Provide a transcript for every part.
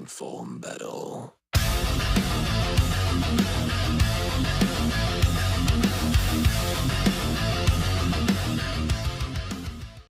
in full metal.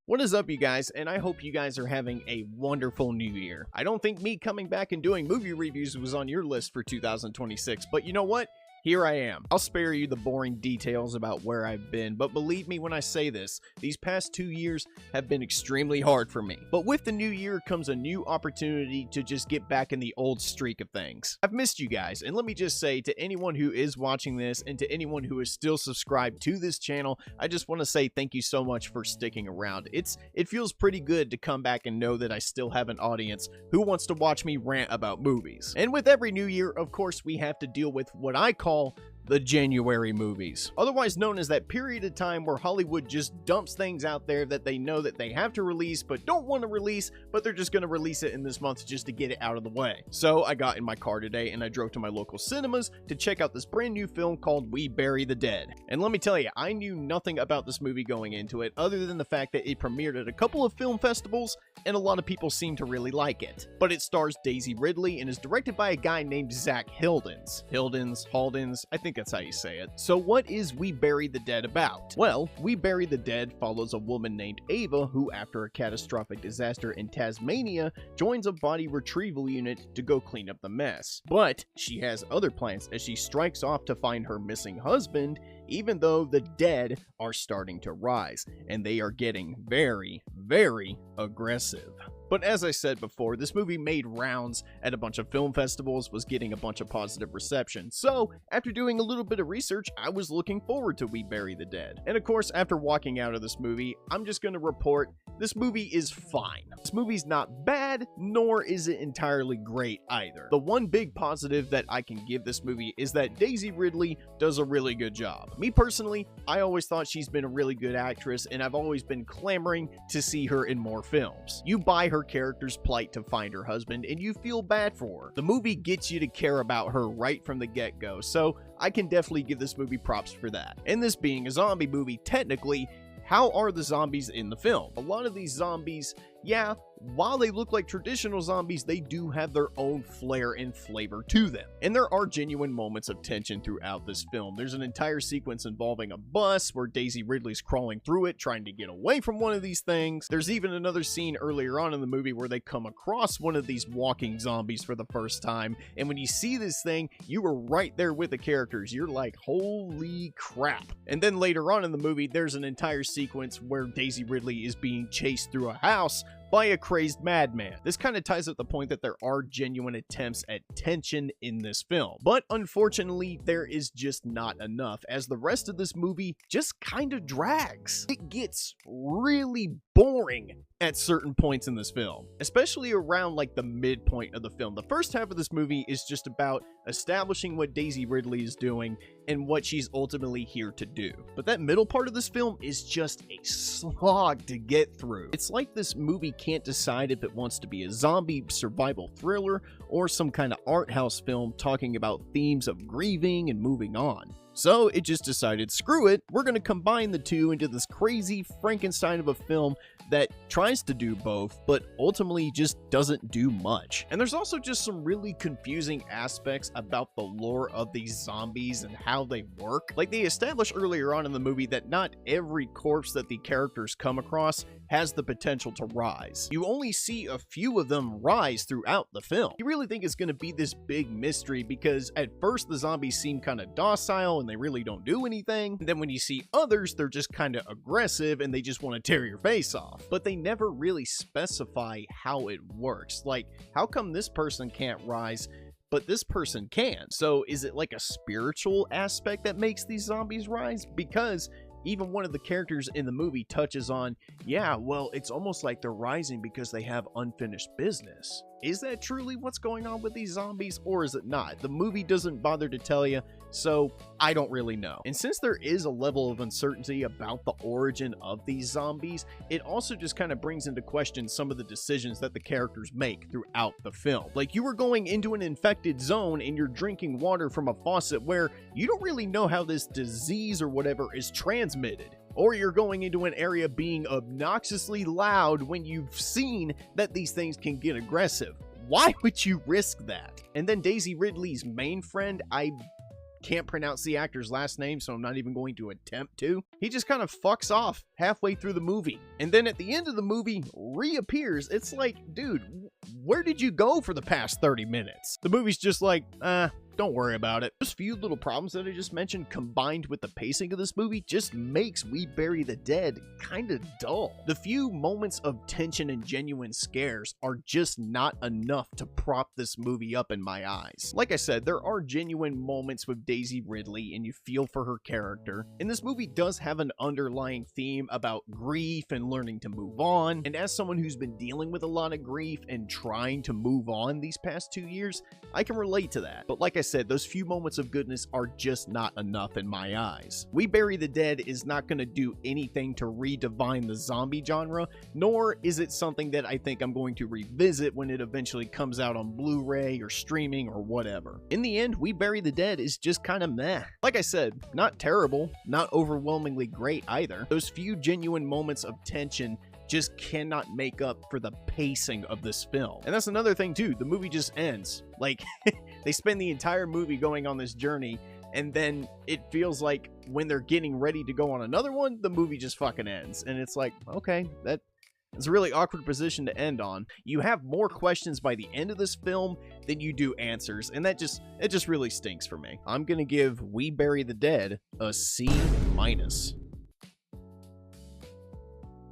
What is up, you guys, and I hope you guys are having a wonderful new year. I don't think me coming back and doing movie reviews was on your list for 2026, but you know what? Here I am. I'll spare you the boring details about where I've been, but believe me when I say this, these past 2 years have been extremely hard for me. But with the new year comes a new opportunity to just get back in the old streak of things. I've missed you guys, and let me just say to anyone who is watching this and to anyone who is still subscribed to this channel, I just want to say thank you so much for sticking around. It feels pretty good to come back and know that I still have an audience who wants to watch me rant about movies. And with every new year, of course, we have to deal with what I call the January movies, otherwise known as that period of time where Hollywood just dumps things out there that they know that they have to release but don't want to release, but they're just going to release it in this month just to get it out of the way. So I got in my car today and I drove to my local cinemas to check out this brand new film called We Bury the Dead. And let me tell you, I knew nothing about this movie going into it other than the fact that it premiered at a couple of film festivals and a lot of people seem to really like it. But it stars Daisy Ridley and is directed by a guy named Zach Hildens, I think that's how you say it. So what is We Bury the Dead about? Well, We Bury the Dead follows a woman named Ava who, after a catastrophic disaster in Tasmania, joins a body retrieval unit to go clean up the mess. But she has other plans as she strikes off to find her missing husband, even though the dead are starting to rise, and they are getting very, very aggressive. But as I said before, this movie made rounds at a bunch of film festivals, was getting a bunch of positive reception. So, after doing a little bit of research, I was looking forward to We Bury the Dead. And of course, after walking out of this movie, I'm just going to report this movie is fine. This movie's not bad, nor is it entirely great either. The one big positive that I can give this movie is that Daisy Ridley does a really good job. Me personally, I always thought she's been a really good actress, and I've always been clamoring to see her in more films. You buy her character's plight to find her husband, and you feel bad for her. The movie gets you to care about her right from the get-go, so I can definitely give this movie props for that. And this being a zombie movie, technically, how are the zombies in the film? A lot of these zombies, yeah, while they look like traditional zombies, they do have their own flair and flavor to them. And there are genuine moments of tension throughout this film. There's an entire sequence involving a bus where Daisy Ridley's crawling through it, trying to get away from one of these things. There's even another scene earlier on in the movie where they come across one of these walking zombies for the first time. And when you see this thing, you are right there with the characters. You're like, holy crap. And then later on in the movie, there's an entire sequence where Daisy Ridley is being chased through a house by a crazed madman. This kind of ties up the point that there are genuine attempts at tension in this film. But unfortunately, there is just not enough, as the rest of this movie just kind of drags. It gets really boring at certain points in this film, especially around like the midpoint of the film. The first half of this movie is just about establishing what Daisy Ridley is doing and what she's ultimately here to do. But that middle part of this film is just a slog to get through. It's like this movie can't decide if it wants to be a zombie survival thriller or some kind of art house film talking about themes of grieving and moving on. So it just decided, screw it, we're going to combine the two into this crazy Frankenstein of a film that tries to do both, but ultimately just doesn't do much. And there's also just some really confusing aspects about the lore of these zombies and how they work. Like, they establish earlier on in the movie that not every corpse that the characters come across has the potential to rise. You only see a few of them rise throughout the film. You really think it's going to be this big mystery because at first the zombies seem kind of docile and they really don't do anything. And then when you see others, they're just kind of aggressive and they just want to tear your face off. But they never really specify how it works. Like, how come this person can't rise but this person can? So is it like a spiritual aspect that makes these zombies rise? Because even one of the characters in the movie touches on, yeah, well, it's almost like they're rising because they have unfinished business. Is that truly what's going on with these zombies, or is it not? The movie doesn't bother to tell you, so I don't really know. And since there is a level of uncertainty about the origin of these zombies, it also just kind of brings into question some of the decisions that the characters make throughout the film. Like, you are going into an infected zone and you're drinking water from a faucet where you don't really know how this disease or whatever is transmitted. Or you're going into an area being obnoxiously loud when you've seen that these things can get aggressive. Why would you risk that? And then Daisy Ridley's main friend, I can't pronounce the actor's last name, so I'm not even going to attempt to. He just kind of fucks off halfway through the movie. And then at the end of the movie, reappears. It's like, dude, where did you go for the past 30 minutes? The movie's just like, don't worry about it. Those few little problems that I just mentioned combined with the pacing of this movie just makes We Bury the Dead kinda dull. The few moments of tension and genuine scares are just not enough to prop this movie up in my eyes. Like I said, there are genuine moments with Daisy Ridley and you feel for her character, and this movie does have an underlying theme about grief and learning to move on, and as someone who's been dealing with a lot of grief and trying to move on these past 2 years, I can relate to that. But like I said, those few moments of goodness are just not enough in my eyes. We Bury the Dead is not going to do anything to redefine the zombie genre, nor is it something that I think I'm going to revisit when it eventually comes out on Blu-ray or streaming or whatever. In the end, We Bury the Dead is just kind of meh. Like I said, not terrible, not overwhelmingly great either. Those few genuine moments of tension just cannot make up for the pacing of this film. And that's another thing too, the movie just ends. Like, they spend the entire movie going on this journey, and then it feels like when they're getting ready to go on another one, the movie just fucking ends. And it's like, okay, that's a really awkward position to end on. You have more questions by the end of this film than you do answers, and it just really stinks for me. I'm gonna give We Bury the Dead a C-.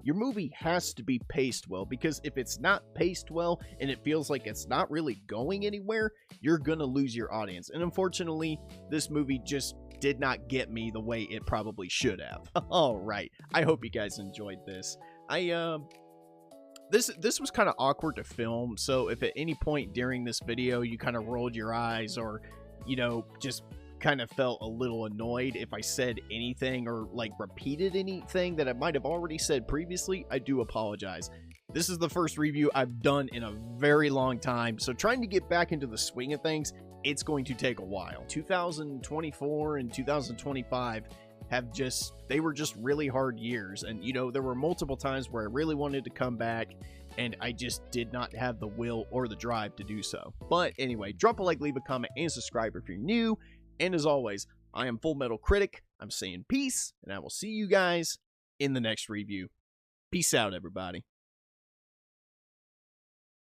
Your movie has to be paced well, because if it's not paced well and it feels like it's not really going anywhere, you're gonna lose your audience. And unfortunately, this movie just did not get me the way it probably should have. All right, I hope you guys enjoyed this. This was kind of awkward to film, so if at any point during this video you kind of rolled your eyes or, you know, just kind of felt a little annoyed if I said anything or like repeated anything that I might have already said previously, I do apologize. This is the first review I've done in a very long time, so trying to get back into the swing of things, it's going to take a while. 2024 and 2025 they were just really hard years, and you know, there were multiple times where I really wanted to come back and I just did not have the will or the drive to do so. But anyway, drop a like, leave a comment, and subscribe if you're new. And as always, I am Full Metal Critic. I'm saying peace, and I will see you guys in the next review. Peace out, everybody.